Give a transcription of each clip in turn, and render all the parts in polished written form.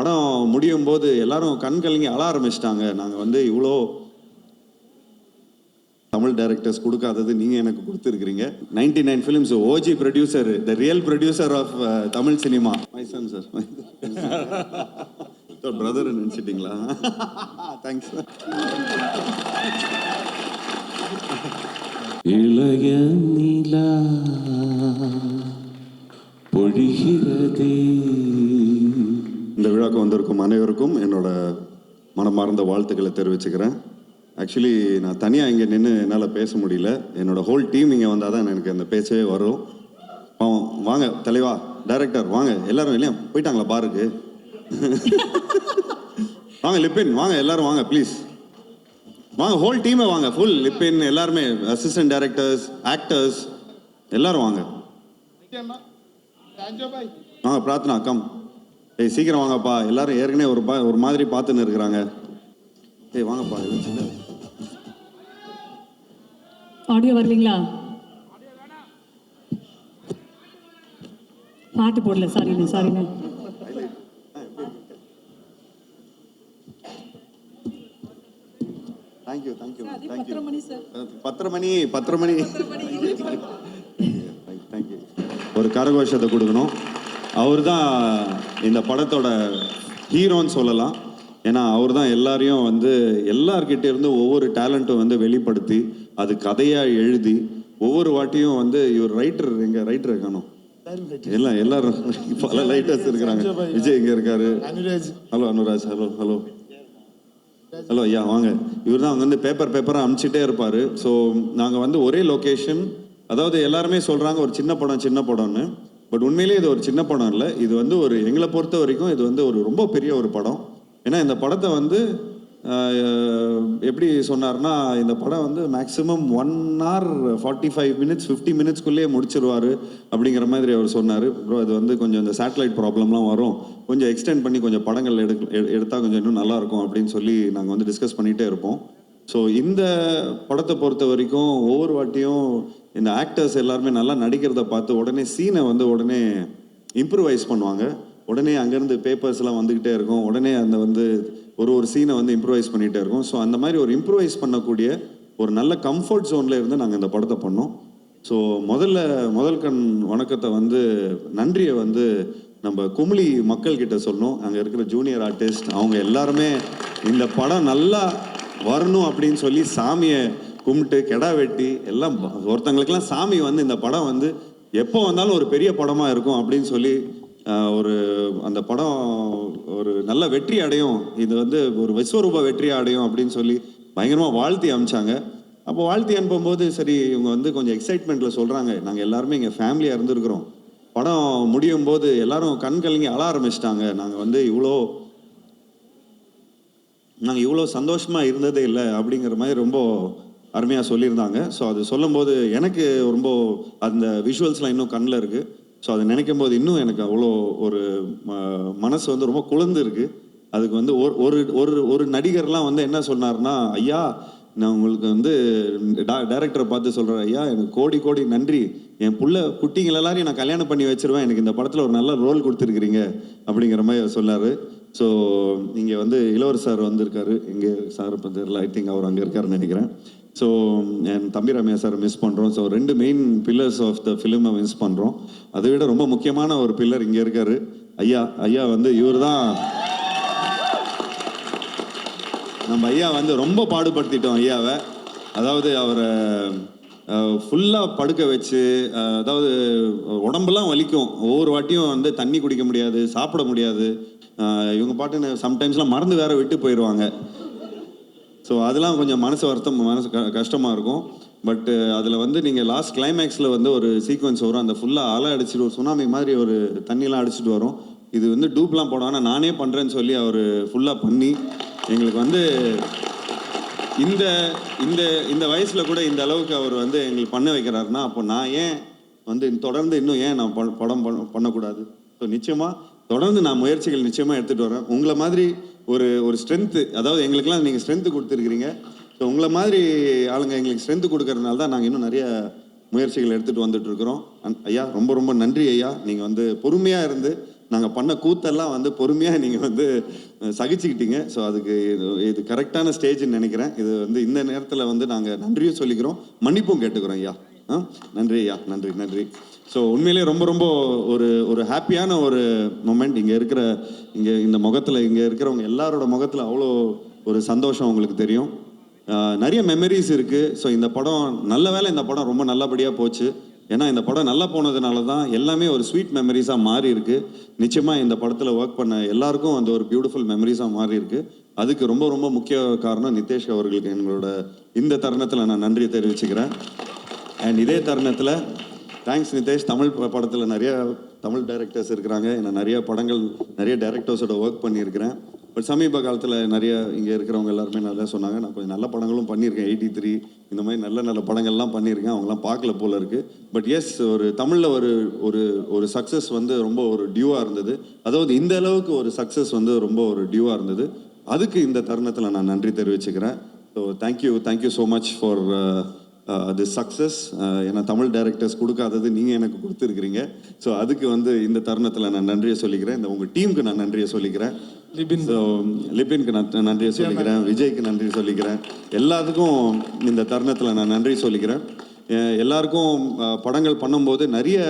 படம் முடியும் போது எல்லாரும் கண் கலங்கி அழ ஆரம்பிச்சிட்டாங்க. நாங்கள் வந்து இவ்வளோ தமிழ் டைரக்டர்ஸ் கொடுக்காதது நீங்கள் எனக்கு கொடுத்துருக்கிறீங்க. 99 films OG producer, the real producer of Tamil cinema. My son sir. Brother நினச்சிட்டிங்களா? Thanks sir. இளைய நிலா பொழிகிறதே. இந்த விழாக்கு வந்திருக்கும் அனைவருக்கும் என்னோட மனமார்ந்த வாழ்த்துக்களை தெரிவிச்சுக்கிறேன். ஆக்சுவலி நான் தனியாக இங்கே நின்று என்னால் பேச முடியல. என்னோட ஹோல் டீம் இங்கே வந்தால் தான் எனக்கு அந்த பேச்சவே வரும். வாங்க தலைவா, டைரக்டர் வாங்க, எல்லாரும் இல்லையா போயிட்டாங்களா பாருக்கு? வாங்க லிப்பின் வாங்க, எல்லாரும் வாங்க ப்ளீஸ் வாங்க, ஹோல் டீமே வாங்க, ஃபுல் லிப்பின் எல்லாருமே, அசிஸ்டன்ட் டைரக்டர்ஸ், ஆக்டர்ஸ் எல்லாரும் வாங்க. வாங்க பிரார்த்தனா கம். ஏய் சீக்கிரம் வாங்கப்பா, எல்லாரும் ஏற்கனவே ஒரு மாதிரி பார்த்துன்னு இருக்கிறாங்க. ஏய் வாங்கப்பா. ஆடியோ வரலீங்களா? பாட்டு போடல, சாரிண்ணே சாரிண்ணே. தேங்க்யூ. 10 மணி. தேங்க்யூ. ஒரு கரகோஷத்தை கொடுக்கணும். அவர் தான் இந்த படத்தோட ஹீரோன்னு சொல்லலாம். ஏன்னா அவர் தான் எல்லாரையும் வந்து எல்லார்கிட்ட இருந்து ஒவ்வொரு டேலண்ட்டும் வந்து வெளிப்படுத்தி அது கதையாக எழுதி ஒவ்வொரு வாட்டியும் வந்து இவர் ரைட்டர், எங்கள் ரைட்டர் இருக்கணும் எல்லாரும் பல ரைட்டர்ஸ் இருக்கிறாங்க. விஜய் இங்கே இருக்காரு. ஹலோ அனுராஜ். ஹலோ ஐயா வாங்க. இவர் தான் அவங்க வந்து பேப்பராக அனுப்பிச்சிட்டே இருப்பார். ஸோ நாங்கள் வந்து ஒரே லொக்கேஷன், அதாவது எல்லாருமே சொல்கிறாங்க ஒரு சின்ன படம்னு. பட் உண்மையிலேயே இது ஒரு சின்ன படம் இல்லை. இது வந்து ஒரு எங்களை பொறுத்த வரைக்கும் இது வந்து ஒரு ரொம்ப பெரிய ஒரு படம். ஏன்னா இந்த படத்தை வந்து எப்படி சொன்னார்னா, இந்த படம் வந்து மேக்ஸிமம் 1 hour 45 minutes 50 minutesக்குள்ளேயே முடிச்சிருவார் அப்படிங்கிற மாதிரி அவர் சொன்னார். ப்ரோ இது வந்து கொஞ்சம் இந்த சேட்டலைட் ப்ராப்ளம்லாம் வரும், கொஞ்சம் எக்ஸ்டெண்ட் பண்ணி கொஞ்சம் படங்கள் எடுத்தால் கொஞ்சம் இன்னும் நல்லாயிருக்கும் அப்படின்னு சொல்லி நாங்கள் வந்து டிஸ்கஸ் பண்ணிகிட்டே இருப்போம். ஸோ இந்த படத்தை பொறுத்த வரைக்கும் ஒவ்வொரு வாட்டியும் இந்த ஆக்டர்ஸ் எல்லாருமே நல்லா நடிக்கிறத பார்த்து உடனே சீனை வந்து உடனே இம்ப்ரூவைஸ் பண்ணுவாங்க. உடனே அங்கேருந்து பேப்பர்ஸ்லாம் வந்துக்கிட்டே இருக்கும். உடனே அந்த வந்து ஒரு சீனை வந்து இம்ப்ரூவைஸ் பண்ணிகிட்டே இருக்கும். ஸோ அந்த மாதிரி ஒரு இம்ப்ரூவைஸ் பண்ணக்கூடிய ஒரு நல்ல கம்ஃபர்ட் ஜோனில் இருந்து நாங்கள் இந்த படத்தை பண்ணோம். ஸோ முதல் கண் வணக்கத்தை வந்து நன்றியை வந்து நம்ம குமிழி மக்கள்கிட்ட சொல்லணும். அங்கே இருக்கிற ஜூனியர் ஆர்டிஸ்ட் அவங்க எல்லாருமே இந்த படம் நல்லா வரணும் அப்படின்னு சொல்லி சாமியை கும்பிட்டு கெடா வெட்டி எல்லாம், ஒருத்தங்களுக்கெல்லாம் சாமி வந்து இந்த படம் வந்து எப்போ வந்தாலும் ஒரு பெரிய படமாக இருக்கும் அப்படின்னு சொல்லி அந்த படம் ஒரு நல்ல வெற்றி அடையும், இது வந்து ஒரு விஸ்வரூப வெற்றி அடையும் அப்படின்னு சொல்லி பயங்கரமாக வாழ்த்தி அனுப்பிச்சாங்க. அப்போ வாழ்த்தி அனுப்பும்போது சரி இவங்க வந்து கொஞ்சம் எக்ஸைட்மெண்ட்டில் சொல்கிறாங்க, நாங்கள் எல்லாருமே இங்கே ஃபேமிலியாக இருந்திருக்கிறோம், படம் முடியும் போது எல்லாரும் கண் கலங்கி அழ ஆரம்பிச்சிட்டாங்க, நாங்கள் வந்து இவ்வளோ சந்தோஷமாக இருந்ததே இல்லை அப்படிங்கிற மாதிரி ரொம்ப அருமையாக சொல்லியிருந்தாங்க. ஸோ அது சொல்லும்போது எனக்கு ரொம்ப அந்த விஷுவல்ஸ்லாம் இன்னும் கண்ணில் இருக்குது. ஸோ அதை நினைக்கும் போது இன்னும் எனக்கு அவ்வளோ ஒரு மனசு வந்து ரொம்ப குளிர்ந்து இருக்குது. அதுக்கு வந்து ஒரு நடிகர்லாம் வந்து என்ன சொன்னார்னா, ஐயா நான் உங்களுக்கு வந்து டைரக்டரை பார்த்து சொல்கிறேன், ஐயா எனக்கு கோடி நன்றி, என் புள்ள குட்டிங்கள் எல்லாரையும் நான் கல்யாணம் பண்ணி வச்சிருவேன், எனக்கு இந்த படத்தில் ஒரு நல்ல ரோல் கொடுத்துருக்கிறீங்க அப்படிங்கிற மாதிரி சொன்னார். ஸோ இங்கே வந்து இளவரசர் சார் வந்திருக்காரு, இங்கே சார் இப்போ தெரியல, ஐ திங்க் அவர் அங்கே இருக்காருன்னு நினைக்கிறேன். ஸோ என் தம்பி ரம்யா சார் மிஸ் பண்ணுறோம். So 2 main pillars of the ஃபிலிமை மிஸ் பண்ணுறோம். அதை விட ரொம்ப முக்கியமான ஒரு பில்லர் இங்கே இருக்காரு ஐயா வந்து இவர் தான். நம்ம ஐயா வந்து ரொம்ப பாடுபடுத்திட்டோம் ஐயாவை. அதாவது அவரை ஃபுல்லாக படுக்க வச்சு, அதாவது உடம்புலாம் வலிக்கும், ஒவ்வொரு வாட்டியும் வந்து தண்ணி குடிக்க முடியாது, சாப்பிட முடியாது, இவங்க பாட்டுன்னு சம்டைம்ஸ்லாம் மறந்து வேற விட்டு போயிடுவாங்க. ஸோ அதெல்லாம் கொஞ்சம் மனசு கஷ்டமாக இருக்கும். பட் அதில் வந்து நீங்கள் லாஸ்ட் கிளைமேக்ஸில் வந்து ஒரு சீக்வன்ஸ் வரும், அந்த ஃபுல்லாக அலை அடிச்சுட்டு ஒரு சுனாமி மாதிரி ஒரு தண்ணிலாம் அடிச்சுட்டு வரும். இது வந்து டூப்லாம் போடாமல் நானே பண்ணுறேன்னு சொல்லி அவர் ஃபுல்லாக பண்ணி எங்களுக்கு வந்து இந்த வயசில் கூட இந்த அளவுக்கு அவர் வந்து எங்களுக்கு பண்ண வைக்கிறாருன்னா, அப்போ நான் ஏன் வந்து தொடர்ந்து இன்னும் ஏன் நான் படம் பண்ணக்கூடாது? ஸோ நிச்சயமாக தொடர்ந்து நான் முயற்சிகள் நிச்சயமாக எடுத்துகிட்டு வரேன். உங்களை மாதிரி ஒரு ஸ்ட்ரென்த்து, அதாவது எங்களுக்கெல்லாம் நீங்கள் ஸ்ட்ரென்த்து கொடுத்துருக்கிறீங்க. ஸோ உங்களை மாதிரி ஆளுங்க எங்களுக்கு ஸ்ட்ரென்த்து கொடுக்கறதுனால தான் நாங்கள் இன்னும் நிறைய முயற்சிகள் எடுத்துகிட்டு வந்துட்டுருக்குறோம். ஐயா ரொம்ப நன்றி ஐயா. நீங்கள் வந்து பொறுமையாக இருந்து நாங்கள் பண்ண கூத்தெல்லாம் வந்து பொறுமையாக நீங்கள் வந்து சகிச்சுக்கிட்டீங்க. ஸோ அதுக்கு இது கரெக்டான ஸ்டேஜ்னு நினைக்கிறேன். இது வந்து இந்த நேரத்தில் வந்து நாங்கள் நன்றியும் சொல்லிக்கிறோம், மன்னிப்பும் கேட்டுக்கிறோம் ஐயா. நன்றி ஐயா, நன்றி நன்றி. ஸோ உண்மையிலேயே ரொம்ப ரொம்ப ஒரு ஹாப்பியான ஒரு மொமெண்ட். இங்கே இந்த முகத்தில் இங்கே இருக்கிறவங்க எல்லாரோட முகத்தில் அவ்வளோ ஒரு சந்தோஷம் உங்களுக்கு தெரியும். நிறைய மெமரிஸ் இருக்குது. ஸோ இந்த படம் நல்ல வேளை இந்த படம் ரொம்ப நல்லபடியாக போச்சு. ஏன்னா இந்த படம் நல்லா போனதுனால தான் எல்லாமே ஒரு ஸ்வீட் மெமரிஸாக மாறி இருக்கு. நிச்சயமாக இந்த படத்தில் ஒர்க் பண்ண எல்லாருக்கும் அந்த ஒரு பியூட்டிஃபுல் மெமரிஸாக மாறி இருக்கு. அதுக்கு ரொம்ப ரொம்ப முக்கிய காரணம் நிதேஷ் அவர்களுக்கு எங்களோட இந்த தருணத்தில் நான் நன்றி தெரிவிச்சுக்கிறேன். அண்ட் இதே தருணத்தில் தேங்க்ஸ் நிதேஷ். தமிழ் படத்தில் நிறைய தமிழ் டைரக்டர்ஸ் இருக்கிறாங்க. நான் நிறைய படங்கள் நிறைய டைரக்டர்ஸோட ஒர்க் பண்ணியிருக்கிறேன். பட் சமீப காலத்தில் நிறைய இங்கே இருக்கிறவங்க எல்லாருமே நல்லா சொன்னாங்க. நான் கொஞ்சம் நல்ல படங்களும் பண்ணியிருக்கேன். 83 இந்த மாதிரி நல்ல நல்ல படங்கள்லாம் பண்ணியிருக்கேன். அவங்களாம் பார்க்கல போல இருக்குது. பட் எஸ், ஒரு தமிழில் ஒரு சக்ஸஸ் வந்து ரொம்ப ஒரு டியூவாக இருந்தது. அதாவது இந்த அளவுக்கு ஒரு சக்ஸஸ் வந்து ரொம்ப ஒரு டியூவாக இருந்தது. அதுக்கு இந்த தருணத்தில் நான் நன்றி தெரிவிச்சுக்கிறேன். So thank you so much for this success. ஏன்னா தமிழ் டைரக்டர்ஸ் கொடுக்காதது நீங்கள் எனக்கு கொடுத்துருக்கிறீங்க. ஸோ அதுக்கு வந்து இந்த தருணத்தில் நான் நன்றியை சொல்லிக்கிறேன். இந்த உங்கள் டீமுக்கு நான் நன்றியை சொல்லிக்கிறேன். ஸோ லிபினுக்கு நான் நன்றியை சொல்லிக்கிறேன். விஜய்க்கு நன்றி சொல்லிக்கிறேன். எல்லாத்துக்கும் இந்த தருணத்தில் நான் நன்றி சொல்லிக்கிறேன். எல்லாருக்கும் படங்கள் பண்ணும்போது நிறைய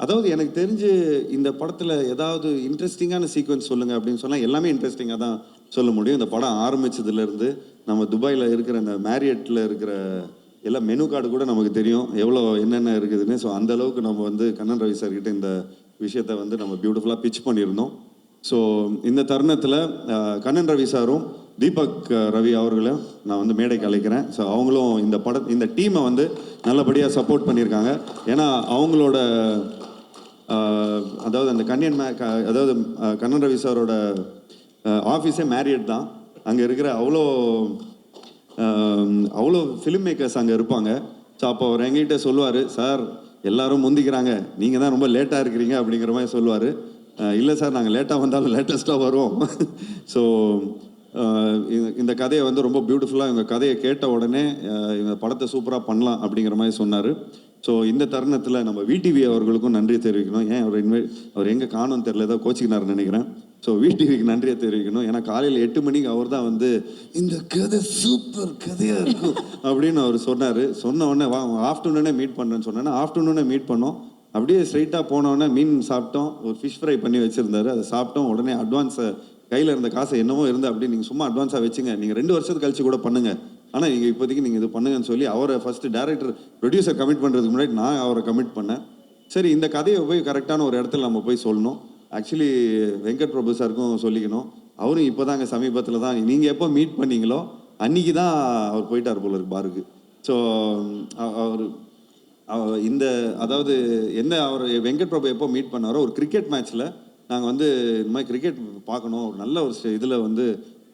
அதாவது எனக்கு தெரிஞ்சு இந்த படத்தில் ஏதாவது இன்ட்ரெஸ்டிங்கான சீக்வன்ஸ் சொல்லுங்கள் அப்படின்னு சொன்னால் எல்லாமே இன்ட்ரெஸ்டிங்காக தான் சொல்ல முடியும். இந்த படம் ஆரம்பித்ததுலேருந்து நம்ம துபாயில் இருக்கிற இந்த மேரியட்டில் இருக்கிற எல்லா மெனு கார்டு கூட நமக்கு தெரியும் எவ்வளோ என்னென்ன இருக்குதுன்னு. ஸோ அந்த அளவுக்கு நம்ம வந்து கண்ணன் ரவி சார்கிட்ட இந்த விஷயத்தை வந்து நம்ம பியூட்டிஃபுல்லாக பிச் பண்ணியிருந்தோம். ஸோ இந்த தருணத்தில் கண்ணன் ரவி சாரும் தீபக் ரவி அவர்களையும் நான் வந்து மேடைக்கு அழைக்கிறேன். ஸோ அவங்களும் இந்த டீமை வந்து நல்லபடியாக சப்போர்ட் பண்ணியிருக்காங்க. ஏன்னா அவங்களோட அதாவது அந்த அதாவது கண்ணன் ரவி சாரோட ஆஃபீஸே மேரியட் தான். அங்கே இருக்கிற அவ்வளோ ஃபிலிம் மேக்கர்ஸ் அங்கே இருப்பாங்க. ஸோ அப்போ அவர் எங்ககிட்ட சொல்லுவார், சார் எல்லாரும் முந்திக்கிறாங்க, நீங்கள் தான் ரொம்ப லேட்டாக இருக்கிறீங்க அப்படிங்கிற மாதிரி சொல்லுவார். இல்லை சார், நாங்கள் லேட்டாக வந்தாலும் லேட்டஸ்ட்டாக வருவோம். ஸோ இந்த கதையை வந்து ரொம்ப பியூட்டிஃபுல்லாக இவங்க கதையை கேட்ட உடனே இந்த படத்தை சூப்பராக பண்ணலாம் அப்படிங்கிற மாதிரி சொன்னார். ஸோ இந்த தருணத்தில் நம்ம விடிவி அவர்களுக்கும் நன்றி தெரிவிக்கணும். ஏன் அவர் எங்கே காணும்னு தெரியல, ஏதோ கோச்சிக்கினார்னு நினைக்கிறேன். ஸோ விடிவிக்கு நன்றியை தெரிவிக்கணும். ஏன்னா காலையில் 8 மணிக்கு அவர் தான் வந்து இந்த கதை சூப்பர் கதையாக இருக்கும் அப்படின்னு அவர் சொன்னார். சொன்ன உடனே ஆஃப்டர்நூனே மீட் பண்ணுறேன்னு சொன்னேன்னா ஆஃப்டர்நூனே மீட் பண்ணோம். அப்படியே ஸ்ட்ரைட்டாக போனோடனே மீன் சாப்பிட்டோம். ஒரு ஃபிஷ் ஃப்ரை பண்ணி வச்சுருந்தாரு, அதை சாப்பிட்டோம். உடனே அட்வான்ஸை கையில் இருந்த காசை என்னவோ இருந்து அப்படி நீங்கள் சும்மா அட்வான்ஸாக வச்சுங்க, நீங்கள் 2 வருஷத்துக்கு கழிச்சு கூட பண்ணுங்கள், ஆனால் நீங்கள் இப்போதைக்கு நீங்கள் இது பண்ணுங்கன்னு சொல்லி அவரை ஃபஸ்ட்டு டேரக்டர் ப்ரொடியூசர் கமிட் பண்ணுறதுக்கு முன்னாடி நான் அவரை கமிட் பண்ணேன். சரி, இந்த கதையை போய் கரெக்டான ஒரு இடத்துல நம்ம போய் சொல்லணும். ஆக்சுவலி வெங்கட் பிரபு சாருக்கும் சொல்லிக்கணும். அவரும் இப்போ தாங்க சமீபத்தில் தான் நீங்கள் எப்போ மீட் பண்ணீங்களோ அன்றைக்கி தான் அவர் போயிட்டார் போல இருக்கு பாருக்கு. ஸோ அதாவது அவர் வெங்கட் பிரபு எப்போ மீட் பண்ணாரோ ஒரு கிரிக்கெட் மேட்ச்சில் நாங்கள் வந்து இந்த மாதிரி கிரிக்கெட் பார்க்கணும், ஒரு நல்ல ஒரு இதில் வந்து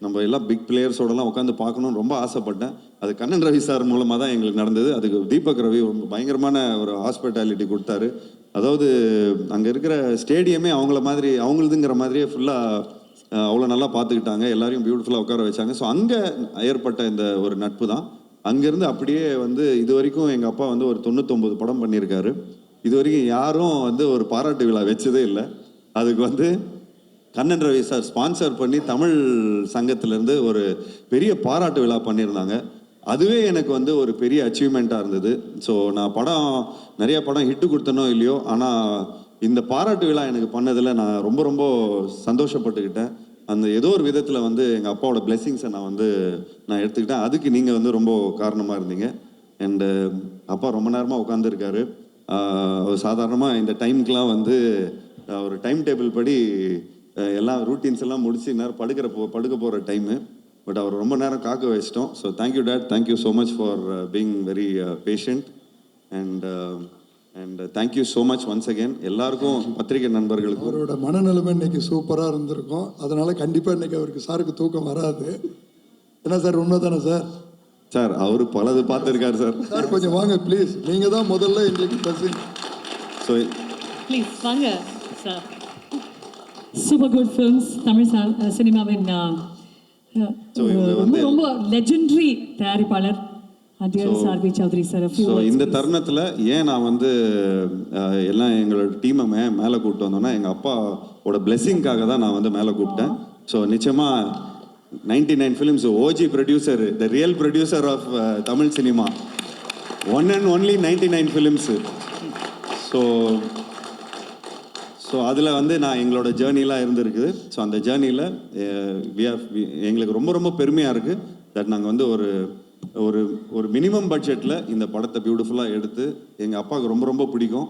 நம்ம எல்லாம் பிக் பிளேயர்ஸோடலாம் உட்காந்து பார்க்கணுன்னு ரொம்ப ஆசைப்பட்டேன். அது கண்ணன் ரவி சார் மூலமாக தான் எங்களுக்கு நடந்தது. அதுக்கு தீபக் ரவி ரொம்ப பயங்கரமான ஒரு ஹாஸ்பிட்டாலிட்டி கொடுத்தாரு. அதாவது அங்கே இருக்கிற ஸ்டேடியமே அவங்களதுங்கிற மாதிரியே ஃபுல்லாக அவ்வளோ நல்லா பார்த்துக்கிட்டாங்க. எல்லாரையும் பியூட்டிஃபுல்லாக உட்கார வச்சாங்க. ஸோ அங்கே ஏற்பட்ட இந்த ஒரு நட்பு தான். அங்கேருந்து அப்படியே வந்து இது வரைக்கும் எங்கள் அப்பா வந்து ஒரு 99 படம் பண்ணியிருக்காரு. இது வரைக்கும் யாரும் வந்து ஒரு பாராட்டு விழா வச்சதே இல்லை. அதுக்கு வந்து கண்ணன் ரவி சார் ஸ்பான்சர் பண்ணி தமிழ் சங்கத்திலேருந்து ஒரு பெரிய பாராட்டு விழா பண்ணியிருந்தாங்க. அதுவே எனக்கு வந்து ஒரு பெரிய அச்சீவ்மெண்ட்டாக இருந்தது. ஸோ நான் நிறைய படம் ஹிட்டு கொடுத்தனோ இல்லையோ, ஆனால் இந்த பாராட்டு விழா எனக்கு பண்ணதில் நான் ரொம்ப ரொம்ப சந்தோஷப்பட்டுக்கிட்டேன். அந்த ஏதோ ஒரு விதத்தில் வந்து எங்கள் அப்பாவோட பிளெஸ்ஸிங்ஸை நான் எடுத்துக்கிட்டேன். அதுக்கு நீங்கள் வந்து ரொம்ப காரணமாக இருந்தீங்க. அண்டு அப்பா ரொம்ப நேரமாக உட்காந்துருக்காரு. அவர் சாதாரணமாக இந்த டைமுக்கெலாம் வந்து ஒரு டைம் டேபிள் படி எல்லாம் ரூட்டீன்ஸ் எல்லாம் முடிச்சு நேரம் படுக்க போகிற டைமு. பட் அவர் ரொம்ப நேரம் காக்க வச்சிட்டோம். So thank you date, thank you so much for being very patient. And thank you so much once again எல்லாருக்கும், பத்திரிகை நண்பர்களுக்கும். அவரோட மனநிலைமை இன்னைக்கு சூப்பராக இருந்திருக்கும். அதனால கண்டிப்பாக இன்னைக்கு அவருக்கு சாருக்கு தூக்கம் வராது. என்ன சார், உண்மை தானே சார்? சார் அவர் பலது பார்த்துருக்காரு சார். சார் கொஞ்சம் வாங்க ப்ளீஸ், நீங்கள் தான் முதல்ல எங்களுக்கு பஸ்ஸிங். ஸோ ப்ளீஸ் வாங்க sir. Super good films Tamil சினிமாவின் ரொம்ப ரொம்ப லெஜெண்டரி தயாரிப்பாளர். Dear Sarvi Chaudhary sir, a few so words, இந்த please. தருணத்தில் ஏன் நான் வந்து எல்லாம் எங்களோட டீமை மேலே கூப்பிட்டு வந்தோன்னா எங்கள் அப்பாவோட பிளெஸ்ஸிங்காக தான் நான் வந்து மேலே கூப்பிட்டேன். ஸோ நிச்சயமாக 99 films OG producer, the real producer of Tamil cinema, one and only 99 films. So அதில் வந்து நான் எங்களோட ஜேர்னிலாம் இருந்திருக்குது. ஸோ அந்த ஜேர்னியில் எங்களுக்கு ரொம்ப ரொம்ப பெருமையாக இருக்குது தட் நாங்கள் வந்து ஒரு ஒரு ஒரு மினிமம் பட்ஜெட்டில் இந்த படத்தை பியூட்டிஃபுல்லாக எடுத்து எங்கள் அப்பாவுக்கு ரொம்ப ரொம்ப பிடிக்கும்.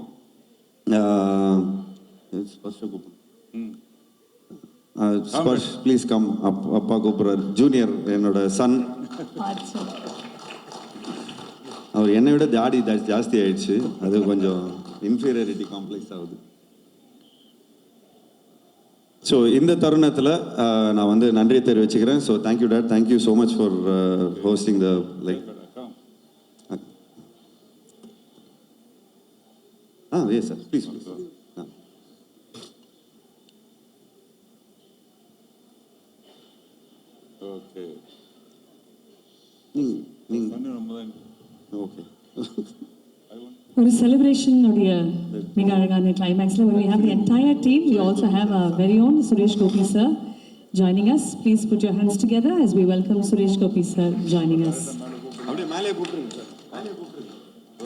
Sparsh please come. அப்பா கூப்பிட்றாரு. ஜூனியர் என்னோட சன். Acha. அவர் என்னை விட ஜாடி ஜாஸ்தி ஆயிடுச்சு. அது கொஞ்சம் இன்ஃபீரியாரிட்டி காம்ப்ளெக்ஸ் ஆகுது. ஸோ இந்த தருணத்தில் நான் வந்து நன்றியை தெரிவிச்சுக்கிறேன். So thank you date, thank you so much for hosting the like. Yes sir, please please. Okay okay. ஒரு செலிப்ரேஷனுடைய மிக அழகான கிளைமேக்ஸில் we have the entire team. We also have our very own Suresh Gopi sir joining us. Please put your hands together as we welcome Suresh Gopi sir joining us. அப்படியே மேலே கூப்பிடுங்க sir, மேலே கூப்பிடுங்க.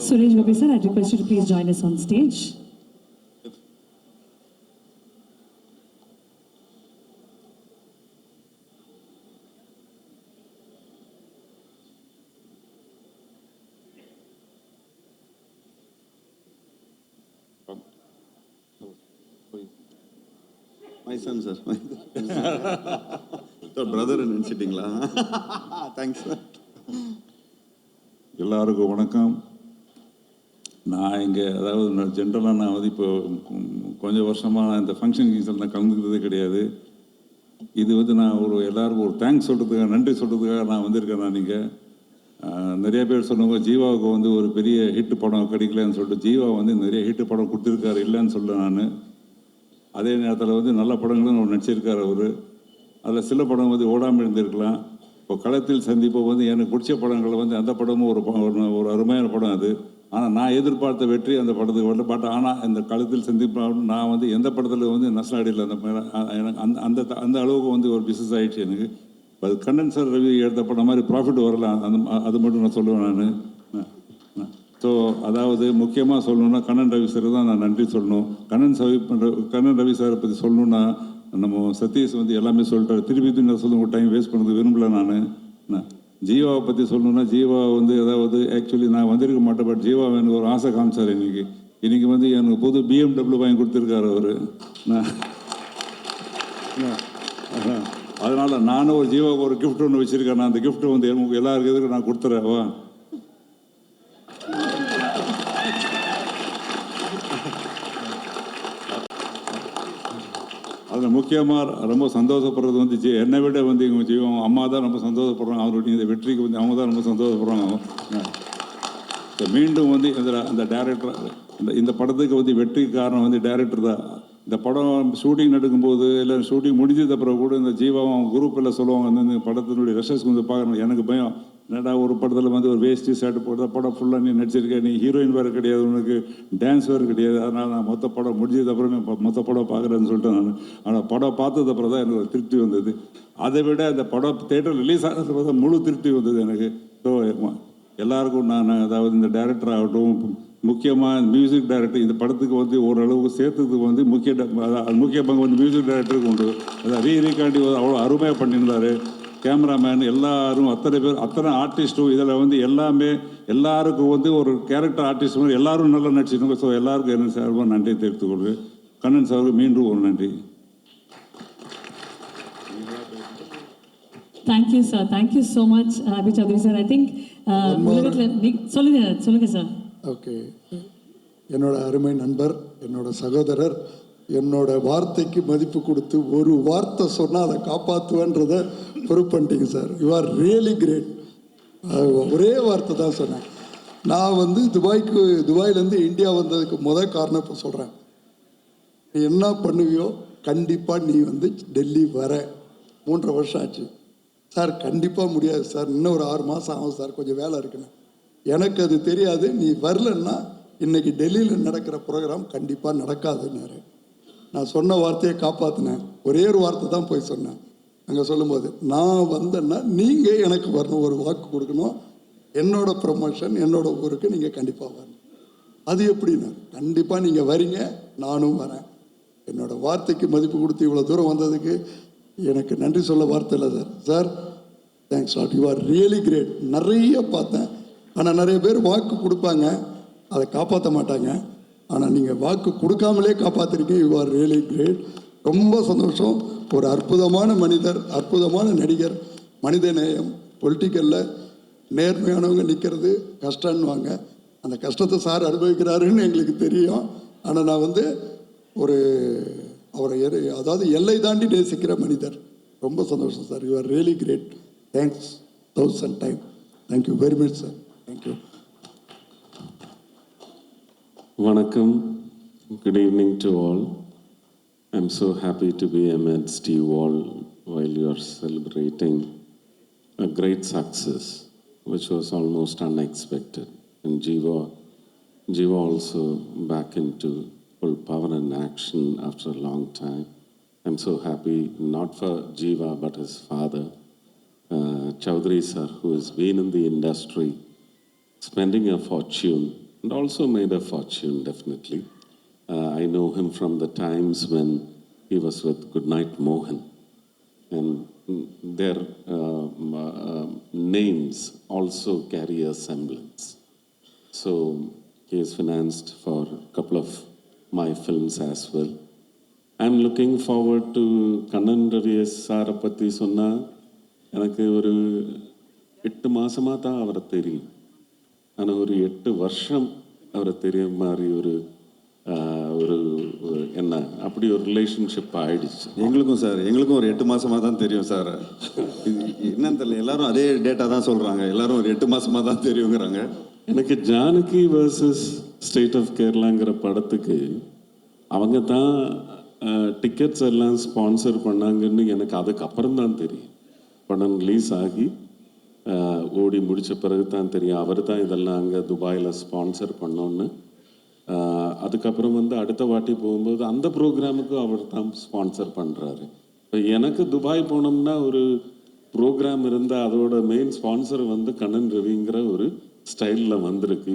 Suresh Gopi sir, I request you to please join us on stage. My son sir, brother நினச்சிட்டிங்களா? Thanks sir. எல்லாருக்கும் வணக்கம். நான் இங்கே அதாவது ஜென்ரலாக நான் வந்து இப்போ கொஞ்சம் வருஷமாக இந்த ஃபங்க்ஷன் கீசல் நான் கலந்துக்கிறதே கிடையாது. இது வந்து நான் எல்லாருக்கும் ஒரு தேங்க்ஸ் சொல்கிறதுக்காக, நன்றி சொல்கிறதுக்காக நான் வந்திருக்கேன். நான் இங்கே நிறைய பேர் சொன்னவங்க ஜீவாவுக்கு வந்து ஒரு பெரிய ஹிட் படம் கிடைக்கலன்னு சொல்லிட்டு, ஜீவா வந்து நிறைய ஹிட் படம் கொடுத்துருக்காரு, இல்லைன்னு சொல்ல நான். அதே நேரத்தில் வந்து நல்ல படங்களும் அவர் நடிச்சிருக்கார் அவர். அதில் சில படம் வந்து ஓடாமல் இருந்திருக்கலாம். இப்போ களத்தில் சந்திப்போ வந்து எனக்கு பிடிச்ச படங்கள் வந்து அந்த படமும் ஒரு அருமையான படம் அது. ஆனால் நான் எதிர்பார்த்த வெற்றி அந்த படத்துக்கு வரல. பட் ஆனால் இந்த களத்தில் சந்திப்பு நான் வந்து எந்த படத்தில் வந்து நஷ்டாடியில் எனக்கு அந்த அளவுக்கு வந்து ஒரு பிஸ்னஸ் ஆகிடுச்சு எனக்கு. அது கண்ணன் சார் ரவி எடுத்த படம் மாதிரி ப்ராஃபிட் வரலாம், அது மட்டும் நான் சொல்லுவேன் நான். ஸோ அதாவது முக்கியமாக சொல்லணுன்னா கண்ணன் ரவி சார் தான் நான் நன்றி சொல்லணும். கண்ணன் ரவி சாரை பற்றி சொல்லணுன்னா நம்ம சதீஷ் வந்து எல்லாமே சொல்லிட்டாரு. திருப்பி நான் சொல்லுங்க, டைம் வேஸ்ட் பண்ணது விரும்பல நான். ஜீவாவை பற்றி சொல்லணுன்னா, ஜீவா வந்து அதாவது ஆக்சுவலி நான் வந்திருக்க மாட்டேன். பட் ஜீவா எனக்கு ஒரு ஆசை காமிச்சார். இன்னைக்கு வந்து எனக்கு புது BMW வாங்கி கொடுத்துருக்காரு அவர். அதனால் நானும் ஒரு ஜீவாவுக்கு ஒரு கிஃப்ட் ஒன்று வச்சுருக்கேன். நான் அந்த கிஃப்ட் வந்து எல்லாருக்கும் எதுக்கு நான் கொடுத்துறேன். வா, அதில் முக்கியமாக ரொம்ப சந்தோஷப்படுறது வந்து என்னை விட வந்து இவங்க ஜீவம் அம்மா தான் ரொம்ப சந்தோஷப்படுறாங்க. அவருடைய இந்த வெற்றிக்கு வந்து அவங்க தான் ரொம்ப சந்தோஷப்படுறாங்க. மீண்டும் வந்து அந்த டைரக்டர், இந்த படத்துக்கு வந்து வெற்றிக்கு காரணம் வந்து டைரக்டர் தான். இந்த படம் ஷூட்டிங் நடக்கும்போது இல்லை ஷூட்டிங் முடிஞ்சது அப்புறம் கூட இந்த ஜீவாவும் அவங்க குரூப்பில் சொல்லுவாங்க, வந்து இந்த படத்தினுடைய ரெஷஸ் வந்து பார்க்கணும். எனக்கு பயம், என்னடா ஒரு படத்தில் வந்து ஒரு வேஷ்டி ஷர்ட் போட்டு படம் ஃபுல்லாக நீ நடிச்சிருக்கேன், நீ ஹீரோயின் வேறு கிடையாது, உனக்கு டான்ஸ் வேறு கிடையாது, அதனால் நான் மொத்த படம் முடிஞ்சது அப்புறமே மொத்த படம் பார்க்குறேன்னு சொல்லிட்டு நான். ஆனால் படம் பார்த்தது அப்புறம் தான் எனக்கு ஒரு திருப்தி வந்தது. அதை விட அந்த படம் தேட்டர் ரிலீஸ் ஆனது பார்த்தா முழு திருப்தி வந்தது எனக்கு. ஸோ எல்லாருக்கும் நான் அதாவது இந்த டைரக்டர் ஆகட்டும், முக்கியமாக மியூசிக் டைரக்டர், இந்த படத்துக்கு வந்து ஓரளவுக்கு சேர்த்ததுக்கு வந்து முக்கிய பங்கு வந்து மியூசிக் டைரக்டருக்கு உண்டு. அதான் ரீகாண்டி அவ்வளோ அருமையாக பண்ணியிருந்தார். கேமராமேன் எல்லாரும், அத்தனை பேர், அத்தனை ஆர்டிஸ்ட்டும் இதில் வந்து எல்லாருக்கும் வந்து ஒரு கேரக்டர் ஆர்டிஸ்ட் மாதிரி எல்லாரும் நல்லா நடிச்சிருக்காங்க. ஸோ எல்லாருக்கும் என்ன சார்பாக நன்றி தெரிவித்துக் கொள்கிறேன். கண்ணன் சாருக்கு மீண்டும் ஒரு நன்றி. Thank you sir, thank you so much Abhi Chaudhary sir. I think சொல்லுங்க சார். ஓகே, என்னோட அருமை நண்பர், என்னோட சகோதரர், என்னோட வார்த்தைக்கு மதிப்பு கொடுத்து ஒரு வார்த்தை சொன்னால் அதை காப்பாற்றுவேன்றதை ப்ரூவ் பண்ணிட்டீங்க sir. You are really great. ஒரே வார்த்தை தான் சொன்னேன். நான் வந்து துபாயிலேருந்து இந்தியா வந்ததுக்கு முதல் காரணம் இப்போ சொல்கிறேன். நீ என்ன பண்ணுவியோ கண்டிப்பாக நீ வந்து டெல்லி வர. 3.5 வருஷம் ஆச்சு சார். கண்டிப்பாக முடியாது சார், இன்னும் ஒரு 6 மாதம் ஆகும் சார், கொஞ்சம் வேலை இருக்குன்னு. எனக்கு அது தெரியாது, நீ வரலன்னா இன்னைக்கு டெல்லியில் நடக்கிற ப்ரோக்ராம் கண்டிப்பாக நடக்காதுன்னாரு. நான் சொன்ன வார்த்தையை காப்பாற்றினேன். ஒரே ஒரு வார்த்தை தான் போய் சொன்னேன். அங்கே சொல்லும்போது நான் வந்தேன்னா நீங்கள் எனக்கு வரணும், ஒரு வாக்கு கொடுக்கணும், என்னோட ப்ரமோஷன் என்னோட ஊருக்கு நீங்கள் கண்டிப்பாக வரணும். அது எப்படின்னா, கண்டிப்பாக நீங்கள் வரீங்க, நானும் வரேன். என்னோட வார்த்தைக்கு மதிப்பு கொடுத்து இவ்வளோ தூரம் வந்ததுக்கு எனக்கு நன்றி சொல்ல வார்த்தை இல்லை sir. Sir thanks lot, you are really great. நிறைய பார்த்தேன், ஆனால் நிறைய பேர் வாக்கு கொடுப்பாங்க, அதை காப்பாற்ற மாட்டாங்க. ஆனால் நீங்கள் வாக்கு கொடுக்காமலே காப்பாற்றிருக்கீங்க. You are really great. ரொம்ப சந்தோஷம். ஒரு அற்புதமான மனிதர், அற்புதமான நடிகர், மனிதநேயம். பொலிட்டிக்கலில் நேர்மையானவங்க நிற்கிறது கஷ்டம்னுவாங்க. அந்த கஷ்டத்தை சார் அனுபவிக்கிறாருன்னு எங்களுக்கு தெரியும். ஆனால் நான் வந்து ஒரு அவரை அதாவது எல்லை தாண்டி நேசிக்கிற மனிதர். ரொம்ப சந்தோஷம் sir. You are really great. Thanks 1000 time. Thank you very much sir. Thank you. Vanakkam. Good evening to all. I'm so happy to be amidst you all while you are celebrating a great success, which was almost unexpected. And Jiva also back into full power and action after a long time. I'm so happy, not for Jiva, but his father, Chaudhary sir, who has been in the industry, spending a fortune, and also made a fortune, definitely. I know him from the times when he was with Goodnight Mohan. And their names also carry a semblance. So he is financed for a couple of my films as well. I'm looking forward to Kannan Ravi's சாரை பற்றி சொன்னால் எனக்கு ஒரு 8 மாதமாக தான் அவரை தெரியும். ஆனால் ஒரு 8 வருஷம் அவரை தெரிய மாதிரி ஒரு என்ன அப்படி ஒரு ரிலேஷன்ஷிப் ஆயிடுச்சு. எங்களுக்கும் சார், எங்களுக்கும் ஒரு 8 மாசமாக தான் தெரியும் சார். என்னன்னு தெரியல, எல்லாரும் அதே டேட்டா தான் சொல்கிறாங்க. எல்லாரும் ஒரு 8 மாசமாக தான் தெரியுங்கிறாங்க. எனக்கு ஜானகி வர்சஸ் ஸ்டேட் ஆஃப் கேரளாங்கிற படத்துக்கு அவங்க தான் டிக்கெட்ஸ் எல்லாம் ஸ்பான்சர் பண்ணாங்கன்னு எனக்கு அதுக்கப்புறம் தான் தெரியும். படம் ரிலீஸ் ஆகி ஓடி முடித்த பிறகு தான் தெரியும் அவர் தான் இதெல்லாம் அங்கே துபாயில் ஸ்பான்சர் பண்ணோன்னு. அதுக்கப்புறம் வந்து அடுத்த வாட்டி போகும்போது அந்த ப்ரோக்ராமுக்கு அவர் தான் ஸ்பான்சர் பண்ணுறாரு. இப்போ எனக்கு துபாய் போனோம்னா ஒரு ப்ரோக்ராம் இருந்தால் அதோட மெயின் ஸ்பான்சர் வந்து கண்ணன் ரவிங்கிற ஒரு ஸ்டைலில் வந்திருக்கு.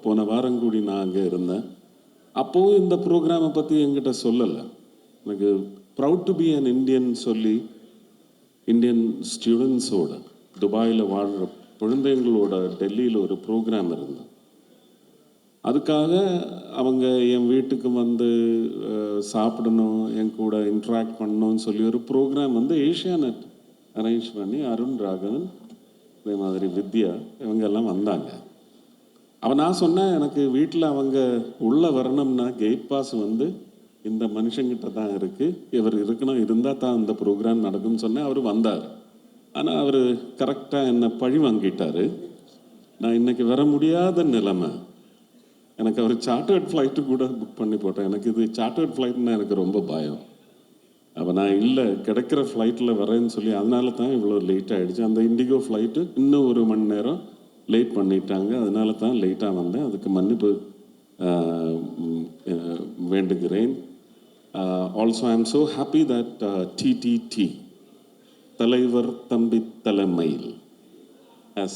போன வாரம் கூடி நான் அங்கே இருந்தேன். அப்போது இந்த ப்ரோக்ராமை பற்றி என்கிட்ட சொல்லலை. எனக்கு proud to be an Indian சொல்லி இந்தியன் ஸ்டூடெண்ட்ஸோட துபாயில் வாழ்கிற குழந்தைங்களோட டெல்லியில் ஒரு ப்ரோக்ராம் இருந்தது. அதுக்காக அவங்க என் வீட்டுக்கு வந்து சாப்பிடணும், என் கூட இன்ட்ராக்ட் பண்ணணும்னு சொல்லி ஒரு ப்ரோக்ராம் வந்து ஏஷியாநெட் அரேஞ்ச் பண்ணி அருண் ராகவன், அதே மாதிரி வித்யா இவங்கெல்லாம் வந்தாங்க. அவன் நான் சொன்னேன், எனக்கு வீட்டில் அவங்க உள்ளே வரணும்னா கேட் பாஸ் வந்து இந்த மனுஷங்கிட்ட தான் இருக்குது, இவர் இருக்கணும், இருந்தால் தான் இந்த ப்ரோக்ராம் நடக்கும்னு சொன்னேன். அவர் வந்தார். ஆனால் அவர் கரெக்டாக என்னை பழி வாங்கிட்டார். நான் இன்னைக்கு வர முடியாத நிலைமை. எனக்கு அவர் சார்ட்டர்ட் ஃப்ளைட்டு கூட புக் பண்ணி போட்டேன். எனக்கு இது சார்ட்டர்ட் ஃப்ளைட்னா எனக்கு ரொம்ப பயம். அப்போ நான் இல்லை, கிடைக்கிற ஃப்ளைட்டில் வரேன்னு சொல்லி அதனால தான் இவ்வளோ லேட் ஆகிடுச்சு. அந்த இண்டிகோ ஃப்ளைட்டு இன்னும் 1 மணி நேரம் லேட் பண்ணிட்டாங்க. அதனால தான் லேட்டாக வந்தேன். அதுக்கு மன்னிப்பு வேண்டுகிறேன். Also I am so happy that TTD தலைவர் தம்பி தலைமையில் as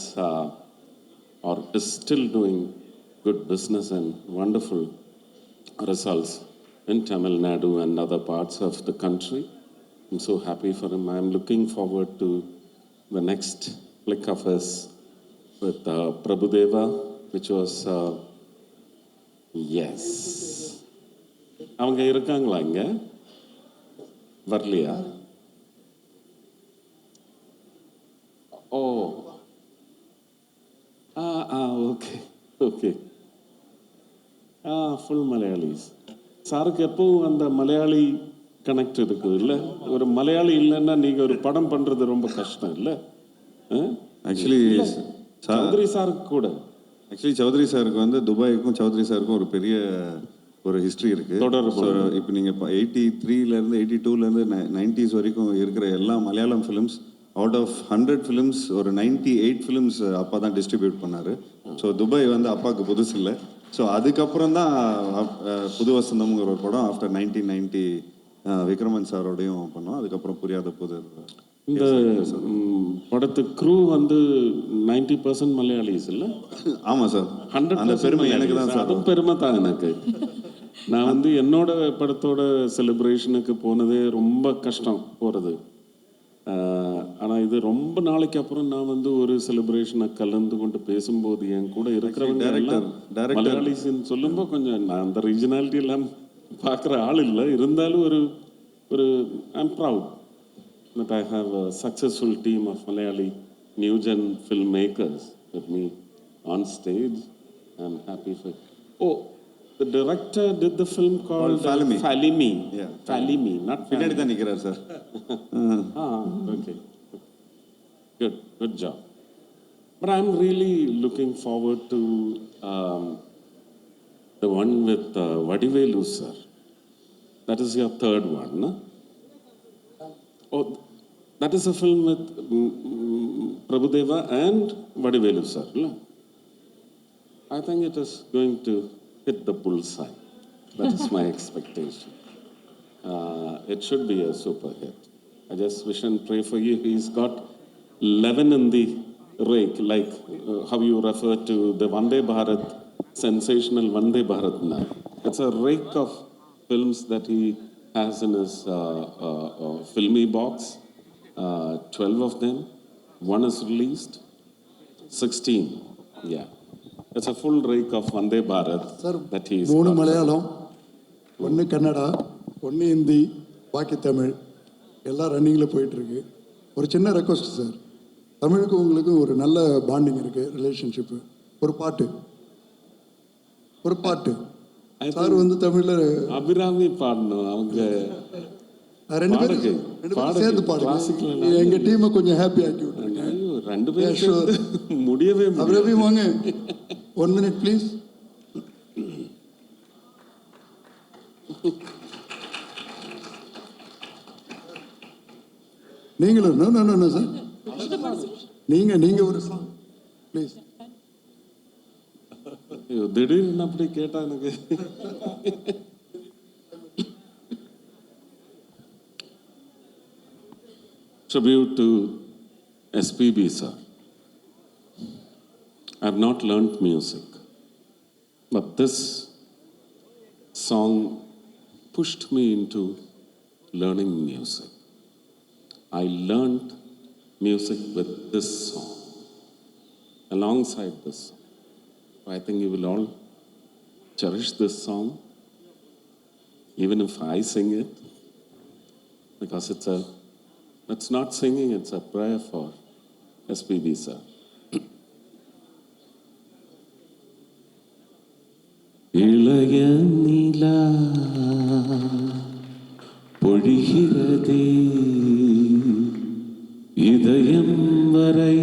or is still doing good business and wonderful results in Tamil Nadu and other parts of the country. I'm so happy for him. I'm looking forward to the next flick of his with Prabhudeva, which was yes. அவங்க இருக்காங்களா இங்க? வரலையா? ஓ okay okay. Full Malayalis. சாருக்கு எப்பவும் அந்த Malayali connect இருக்குது இல்லை? ஒரு மலையாளி இல்லைன்னா நீங்கள் ஒரு படம் பண்ணுறது ரொம்ப கஷ்டம் இல்லை? ஆக்சுவலி சௌத்ரி சாருக்கு கூட சௌத்ரி சாருக்கு வந்து துபாய்க்கும் சௌத்ரி சாருக்கும் ஒரு பெரிய ஒரு ஹிஸ்ட்ரி இருக்குது, தொடர்பு. இப்போ நீங்கள் 83லேருந்து 82லேருந்து 90s வரைக்கும் இருக்கிற எல்லா Malayalam films out of 100 films ஒரு 98 ஃபிலிம்ஸ் அப்பா தான் டிஸ்ட்ரிபியூட் பண்ணார். ஸோ துபாய் வந்து அப்பாவுக்கு புதுசு இல்லை. ஸோ அதுக்கப்புறம் தான் புது வசந்தம்ங்கிற ஒரு படம் ஆஃப்டர் 1990 விக்ரமன் சாரோடையும் பண்ணோம். அதுக்கப்புறம் புரியாத புது. இந்த படத்து க்ரூ வந்து 90% மலையாளிஸ் இல்லை? ஆமாம் சார். 100% அந்த பெருமை எனக்கு தான் சார். அதுவும் பெருமை தான் எனக்கு. நான் வந்து என்னோட படத்தோட செலிப்ரேஷனுக்கு போனதே ரொம்ப கஷ்டம் போகிறது. ஆனால் இது ரொம்ப நாளைக்கு அப்புறம் நான் வந்து ஒரு செலிப்ரேஷனை கலந்து கொண்டு பேசும்போது என் கூட இருக்கிறவங்க எல்லாம் மலையாளிஸ்ன்னு சொல்லும்போது கொஞ்சம் நான் அந்த ரீஜனாலிட்டி எல்லாம் பார்க்குற ஆள் இல்லை. இருந்தாலும் ஒரு I'm proud that I have a successful team of Malayali new gen filmmakers with me on stage. I'm happy for. Oh, the director did the film called Falimi. Yeah, Falimi, not பின்னாடி தான் நிற்கிறார் sir. Okay. Good job. But I'm really looking forward to the one with Vadivelu sir. That is your third one, no? Oh, that is a film with Prabhudeva and Vadivelu sir, no? I think it is going to hit the bullseye. That is my expectation. It should be a super hit. I just wish and pray for you. He's got 11 in the rake, like how you refer to the Vande Bharat, sensational Vande Bharat now. It's a rake of films that he has in his filmy box. 12 of them. One is released. 16. Yeah. It's a full rake of Vande Bharat that he's 3 Malayalam, 1 Kannada, 1 Hindi, பாக்கி தமிழ் எல்லாம் ரன்னிங்கில் போயிட்டுருக்கு. ஒரு சின்ன request sir, தமிழுக்கும் உங்களுக்கும் ஒரு நல்ல பாண்டிங் இருக்குது, ரிலேஷன்ஷிப்பு. ஒரு பாட்டு சார் வந்து தமிழில் அபிராமி பாடணும். அவங்க ரெண்டு பேரும் சேர்ந்து பாடுங்க. எங்கள் டீமை கொஞ்சம் ஹாப்பி ஆக்கி விட்டுருங்க. ஐயோ, 2 பேரும் முடியவே அபிராமி வாங்க, 1 minute ப்ளீஸ். நீங்களும் நோ சார், நீங்க ஒரு சாங் ப்ளீஸ். திடீர்னு அப்படி கேட்டா எனக்கு tribute to SPB sir. I have not learnt music, but this song pushed me into learning music. I learned music with this song, alongside this song. I think you will all cherish this song, even if I sing it, because it's not singing, it's a prayer for SPB sir. இளைய நிலா பொழிகிறதே இதயம் வரை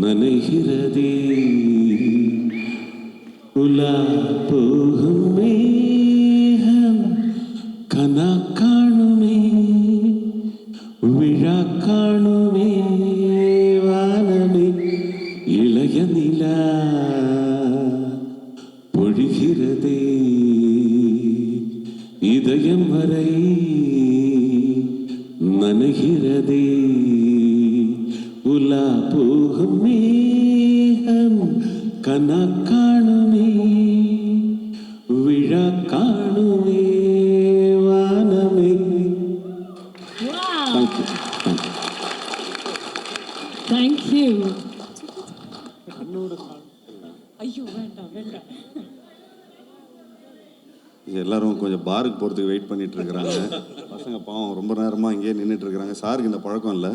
நனைகிறதே உலா போகும் மேகம் கனா காணுமே விழா காணுமே வானமே இளைய நிலா பொழிகிறதே இதயம் வரை நனைகிறதே உலா போகும் மேகம் கனா காணுமே விழா காணுமே வானமே. Thank you. ஐயோ வேண்டாம் வேண்டாம். எல்லாரும் கொஞ்சம் பாருக்கு போகிறதுக்கு வெயிட் பண்ணிட்டு இருக்கிறாங்க. பசங்க பாவம் ரொம்ப நேரமாக இங்கேயே நின்றுட்டு இருக்கிறாங்க. சாருக்கு இந்த பழக்கம் இல்லை.